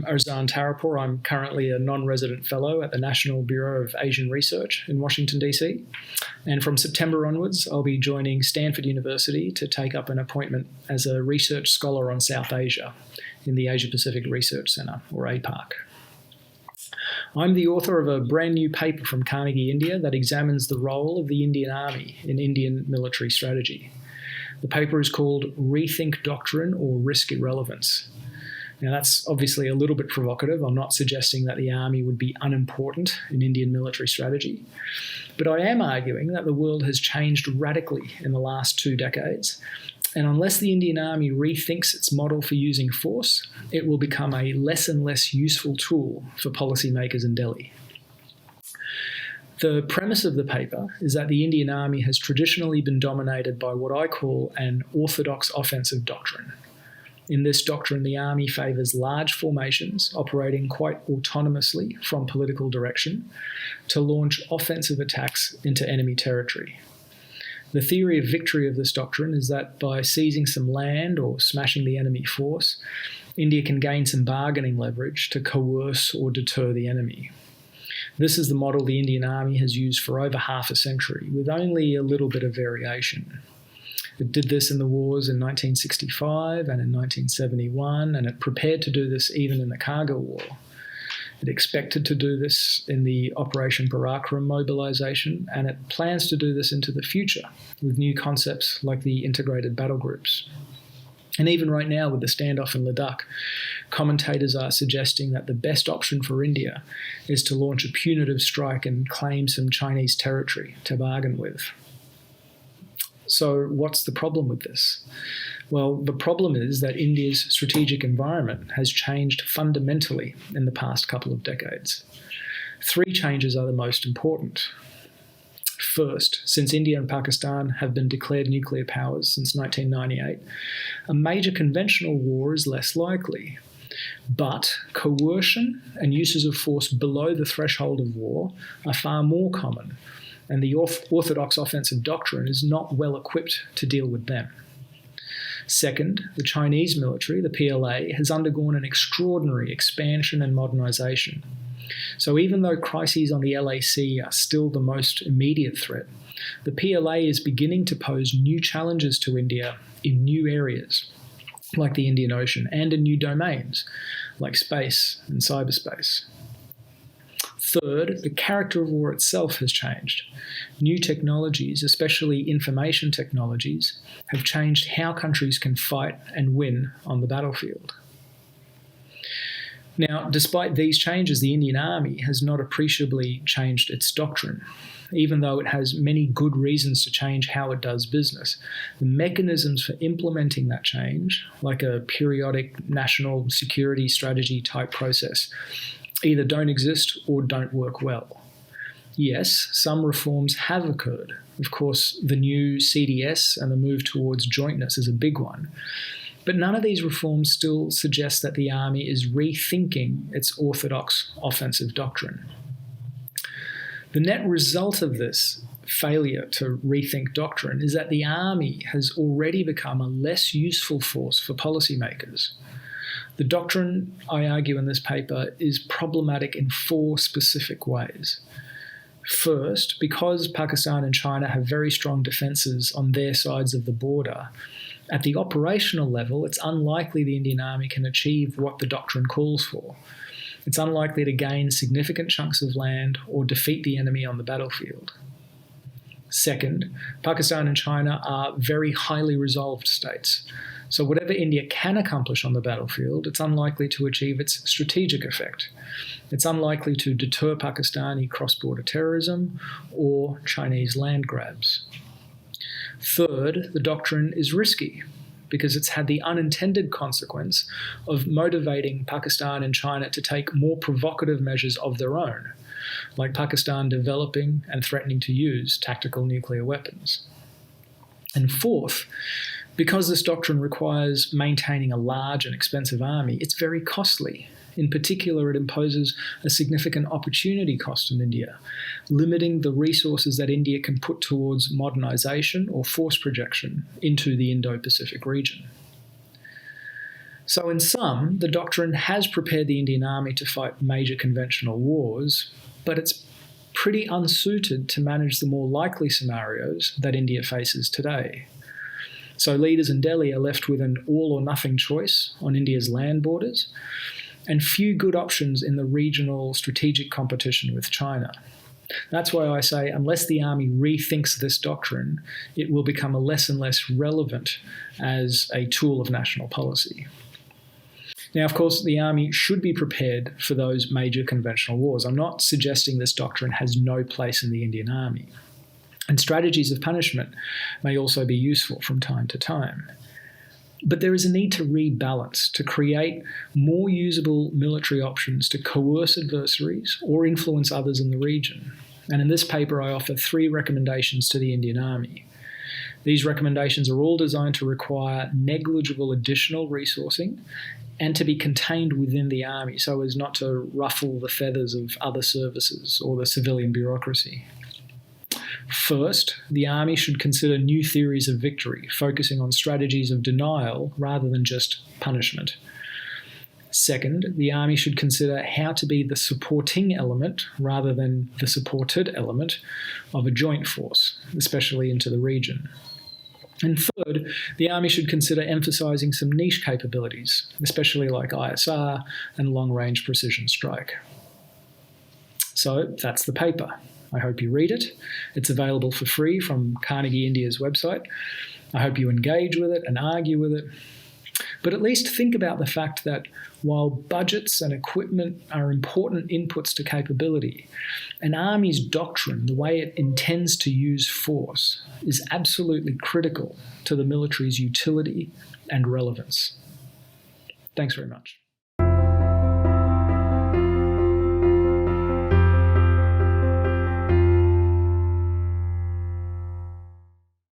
Arzan Tarapore. I'm currently a non-resident fellow at the National Bureau of Asian Research in Washington, D.C. And from September onwards, I'll be joining Stanford University to take up an appointment as a research scholar on South Asia in the Asia Pacific Research Centre, or APARC. I'm the author of a brand new paper from Kargil, India, that examines the role of the Indian Army in Indian military strategy. The paper is called Rethink Doctrine or Risk Irrelevance. Now, that's obviously a little bit provocative. I'm not suggesting that the army would be unimportant in Indian military strategy. But I am arguing that the world has changed radically in the last 2 decades. And unless the Indian Army rethinks its model for using force, it will become a less and less useful tool for policymakers in Delhi. The premise of the paper is that the Indian Army has traditionally been dominated by what I call an Orthodox offensive doctrine. In this doctrine, the Army favours large formations operating quite autonomously from political direction to launch offensive attacks into enemy territory. The theory of victory of this doctrine is that by seizing some land or smashing the enemy force, India can gain some bargaining leverage to coerce or deter the enemy. This is the model the Indian Army has used for over half a century, with only a little bit of variation. It did this in the wars in 1965 and in 1971, and it prepared to do this even in the Kargil War. It expected to do this in the Operation Parakram mobilisation, and it plans to do this into the future with new concepts like the integrated battle groups. And even right now with the standoff in Ladakh, commentators are suggesting that the best option for India is to launch a punitive strike and claim some Chinese territory to bargain with. So what's the problem with this? Well, the problem is that India's strategic environment has changed fundamentally in the past couple of decades. 3 changes are the most important. First, since India and Pakistan have been declared nuclear powers since 1998, a major conventional war is less likely. But coercion and uses of force below the threshold of war are far more common, and the Orthodox offensive doctrine is not well equipped to deal with them. Second, the Chinese military, the PLA, has undergone an extraordinary expansion and modernisation. So even though crises on the LAC are still the most immediate threat, the PLA is beginning to pose new challenges to India in new areas, like the Indian Ocean, and in new domains, like space and cyberspace. Third, the character of war itself has changed. New technologies, especially information technologies, have changed how countries can fight and win on the battlefield. Now, despite these changes, the Indian Army has not appreciably changed its doctrine. Even though it has many good reasons to change how it does business, the mechanisms for implementing that change, like a periodic national security strategy type process, either don't exist or don't work well. Yes, some reforms have occurred. Of course, the new CDS and the move towards jointness is a big one. But none of these reforms still suggest that the army is rethinking its orthodox offensive doctrine. The net result of this failure to rethink doctrine is that the army has already become a less useful force for policymakers. The doctrine, I argue in this paper, is problematic in 4 specific ways. First, because Pakistan and China have very strong defences on their sides of the border, at the operational level, it's unlikely the Indian Army can achieve what the doctrine calls for. It's unlikely to gain significant chunks of land or defeat the enemy on the battlefield. Second, Pakistan and China are very highly resolved states. So whatever India can accomplish on the battlefield, it's unlikely to achieve its strategic effect. It's unlikely to deter Pakistani cross-border terrorism or Chinese land grabs. Third, the doctrine is risky because it's had the unintended consequence of motivating Pakistan and China to take more provocative measures of their own, like Pakistan developing and threatening to use tactical nuclear weapons. And fourth, because this doctrine requires maintaining a large and expensive army, it's very costly. In particular, it imposes a significant opportunity cost in India, limiting the resources that India can put towards modernisation or force projection into the Indo-Pacific region. So in sum, the doctrine has prepared the Indian Army to fight major conventional wars, but it's pretty unsuited to manage the more likely scenarios that India faces today. So leaders in Delhi are left with an all-or-nothing choice on India's land borders, and few good options in the regional strategic competition with China. That's why I say, unless the army rethinks this doctrine, it will become less and less relevant as a tool of national policy. Now, of course, the army should be prepared for those major conventional wars. I'm not suggesting this doctrine has no place in the Indian army. And strategies of punishment may also be useful from time to time. But there is a need to rebalance, to create more usable military options to coerce adversaries or influence others in the region. And in this paper, I offer 3 recommendations to the Indian Army. These recommendations are all designed to require negligible additional resourcing and to be contained within the army so as not to ruffle the feathers of other services or the civilian bureaucracy. First, the army should consider new theories of victory, focusing on strategies of denial rather than just punishment. Second, the army should consider how to be the supporting element rather than the supported element of a joint force, especially into the region. And third, the army should consider emphasising some niche capabilities, especially like ISR and long-range precision strike. So that's the paper. I hope you read it. It's available for free from Carnegie India's website. I hope you engage with it and argue with it. But at least think about the fact that while budgets and equipment are important inputs to capability, an army's doctrine, the way it intends to use force, is absolutely critical to the military's utility and relevance. Thanks very much.